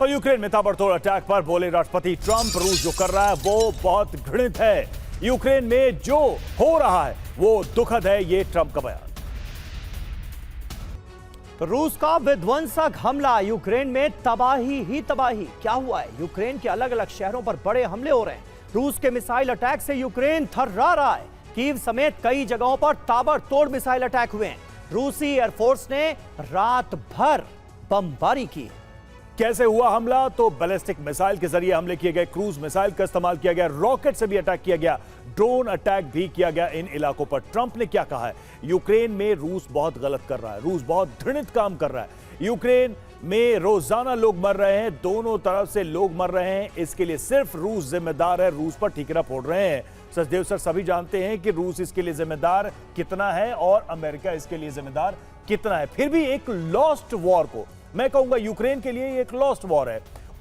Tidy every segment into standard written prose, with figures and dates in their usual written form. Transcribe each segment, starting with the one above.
और यूक्रेन में ताबड़तोड़ अटैक पर बोले राष्ट्रपति ट्रंप, रूस जो कर रहा है वो बहुत घृणित है। यूक्रेन में जो हो रहा है वो दुखद है, ये ट्रंप का बयान। रूस का विध्वंसक हमला, यूक्रेन में तबाही ही तबाही। क्या हुआ है? यूक्रेन के अलग अलग शहरों पर बड़े हमले हो रहे हैं। रूस के मिसाइल अटैक से यूक्रेन थर्रा रहा है। कीव समेत कई जगहों पर ताबड़तोड़ मिसाइल अटैक हुए हैं। रूसी एयरफोर्स ने रात भर बमबारी की। कैसे हुआ हमला? तो बैलिस्टिक मिसाइल के जरिए हमले किए गए, क्रूज मिसाइल का इस्तेमाल किया गया, रॉकेट से भी अटैक किया गया, ड्रोन अटैक भी किया गया इन इलाकों पर। ट्रंप ने क्या कहा है? यूक्रेन में रूस बहुत गलत कर रहा है, रूस बहुत घृणित काम कर रहा है। यूक्रेन में रोजाना लोग मर रहे हैं, दोनों तरफ से लोग मर रहे हैं, इसके लिए सिर्फ रूस जिम्मेदार है, रूस पर ठीकरा फोड़ रहे हैं। सचदेव सर, सभी जानते हैं कि रूस इसके लिए जिम्मेदार कितना है और अमेरिका इसके लिए जिम्मेदार कितना है। फिर भी एक लॉस्ट वॉर को, मैं कहूंगा यूक्रेन के लिए एक लॉस्ट वॉर है,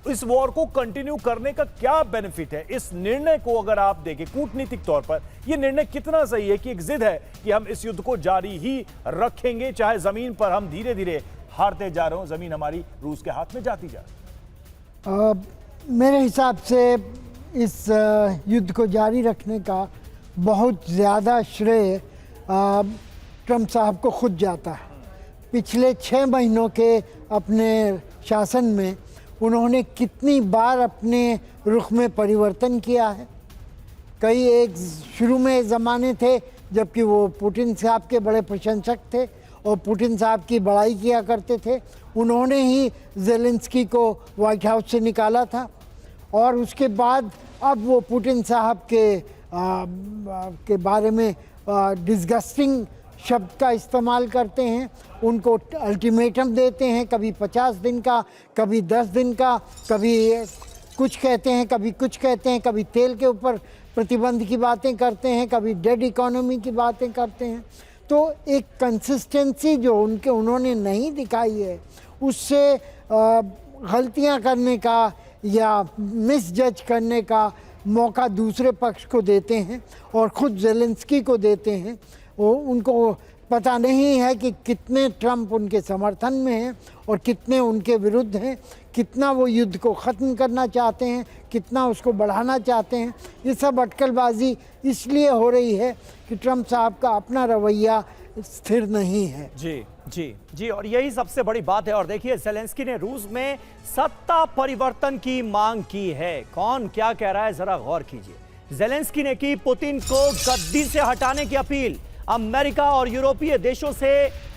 इस वॉर को कंटिन्यू करने का क्या बेनिफिट है? इस निर्णय को अगर आप देखें कूटनीतिक तौर पर, यह निर्णय कितना सही है कि एक जिद है कि हम इस युद्ध को जारी ही रखेंगे, चाहे जमीन पर हम धीरे धीरे हारते जा रहे हो, जमीन हमारी रूस के हाथ में जाती जा। मेरे हिसाब से इस युद्ध को जारी रखने का बहुत ज़्यादा श्रेय ट्रंप साहब को खुद जाता है। पिछले 6 महीनों के अपने शासन में उन्होंने कितनी बार अपने रुख में परिवर्तन किया है। कई एक शुरू में ज़माने थे जबकि वो पुतिन साहब के बड़े प्रशंसक थे और पुतिन साहब की बड़ाई किया करते थे। उन्होंने ही ज़ेलेंस्की को व्हाइट हाउस से निकाला था और उसके बाद अब वो पुतिन साहब के बारे में डिस्गस्टिंग शब्द का इस्तेमाल करते हैं, उनको अल्टीमेटम देते हैं, कभी 50 दिन का, कभी 10 दिन का, कभी कुछ कहते हैं, कभी कुछ कहते हैं, कभी तेल के ऊपर प्रतिबंध की बातें करते हैं, कभी डेड इकोनॉमी की बातें करते हैं। तो एक कंसिस्टेंसी जो उन्होंने नहीं दिखाई है, उससे गलतियां करने का या मिसजज करने का मौका दूसरे पक्ष को देते हैं और ख़ुद ज़ेलेंस्की को देते हैं। वो उनको पता नहीं है कि कितने ट्रंप उनके समर्थन में हैं और कितने उनके विरुद्ध हैं, कितना वो युद्ध को ख़त्म करना चाहते हैं, कितना उसको बढ़ाना चाहते हैं। ये सब अटकलबाजी इसलिए हो रही है कि ट्रंप साहब का अपना रवैया स्थिर नहीं है। जी जी जी, और यही सबसे बड़ी बात है। और देखिए, ज़ेलेंस्की ने रूस में सत्ता परिवर्तन की मांग की है। कौन क्या कह रहा है, जरा गौर कीजिए। ज़ेलेंस्की ने की पुतिन को गद्दी से हटाने की अपील। अमेरिका और यूरोपीय देशों से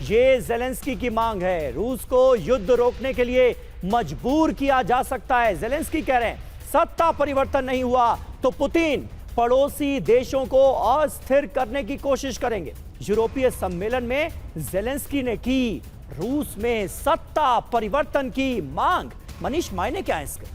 ये ज़ेलेंस्की की मांग है। रूस को युद्ध रोकने के लिए मजबूर किया जा सकता है। ज़ेलेंस्की कह रहे हैं सत्ता परिवर्तन नहीं हुआ तो पुतिन पड़ोसी देशों को अस्थिर करने की कोशिश करेंगे। यूरोपीय सम्मेलन में ज़ेलेंस्की ने की रूस में सत्ता परिवर्तन की मांग। मनीष, मायने क्या है इसके?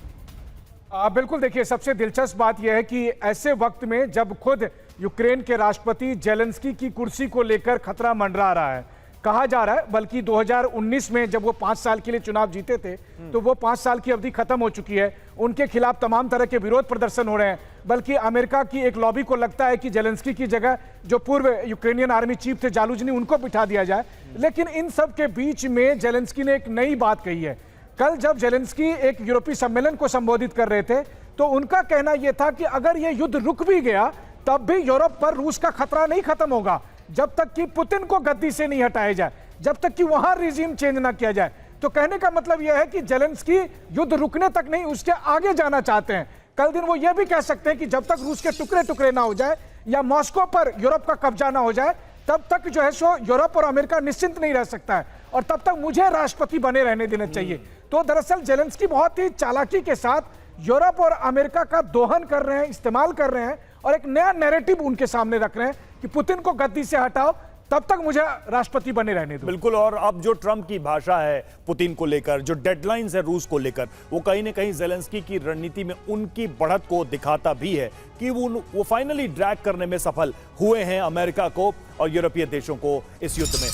बिल्कुल, देखिए, सबसे दिलचस्प बात यह है कि ऐसे वक्त में जब खुद यूक्रेन के राष्ट्रपति ज़ेलेंस्की की कुर्सी को लेकर खतरा मंडरा रहा है, कहा जा रहा है, बल्कि 2019 में जब वो 5 साल के लिए चुनाव जीते थे तो वो 5 साल की अवधि खत्म हो चुकी है, उनके खिलाफ तमाम तरह के विरोध प्रदर्शन हो रहे हैं। बल्कि अमेरिका की एक लॉबी को लगता है कि ज़ेलेंस्की की जगह जो पूर्व यूक्रेनियन आर्मी चीफ थे जालूजनी, उनको बिठा दिया जाए। लेकिन इन सब के बीच में ज़ेलेंस्की ने एक नई बात कही है। कल जब ज़ेलेंस्की एक यूरोपीय सम्मेलन को संबोधित कर रहे थे तो उनका कहना यह था कि अगर यह युद्ध रुक भी गया तब भी यूरोप पर रूस का खतरा नहीं खत्म होगा जब तक कि पुतिन को गद्दी से नहीं हटाया जाए, जब तक कि वहां रिजीम चेंज ना किया जाए। तो कहने का मतलब यह है कि ज़ेलेंस्की युद्ध रुकने तक नहीं, उसके आगे जाना चाहते हैं। कल दिन वो यह भी कह सकते हैं कि जब तक रूस के टुकड़े टुकड़े ना हो जाए या मॉस्को पर यूरोप का कब्जा ना हो जाए तब तक जो है सो यूरोप और अमेरिका निश्चिंत नहीं रह सकता है और तब तक मुझे राष्ट्रपति बने रहने देना चाहिए। तो दरअसल ज़ेलेंस्की बहुत ही चालाकी के साथ यूरोप और अमेरिका का दोहन कर रहे हैं, इस्तेमाल कर रहे हैं और एक नया नैरेटिव उनके सामने रख रहे हैं कि पुतिन को गद्दी से हटाओ, तब तक मुझे राष्ट्रपति बने रहने दो। बिल्कुल, और अब जो ट्रंप की भाषा है पुतिन को लेकर, जो डेडलाइंस है रूस को लेकर, वो कहीं ना कहीं ज़ेलेंस्की की रणनीति में उनकी बढ़त को दिखाता भी है कि वो फाइनली ड्रैग करने में सफल हुए हैं अमेरिका को और यूरोपीय देशों को इस युद्ध में।